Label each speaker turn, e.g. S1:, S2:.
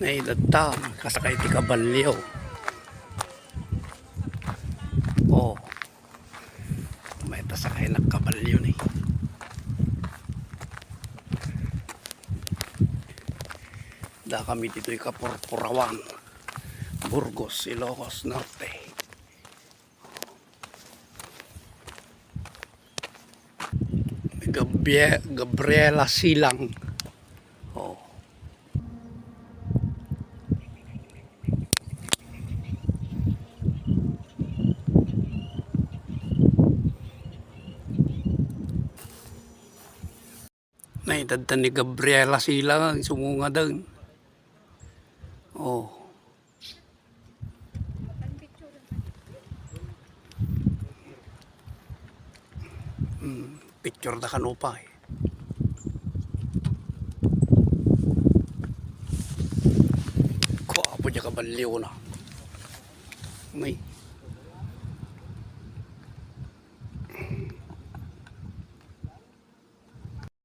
S1: Naidata, kasakay ti kabalyo. Oh, may tasakay ng kabalyo ni. Da kami dito'y Kapurpurawan, Burgos, Ilocos Norte. Gabriela Silang. Oh. Naitadta ni Gabriela Silang sumunga doon. Oh. Picture da kanupa eh. Ko apo dya kabaliw na. May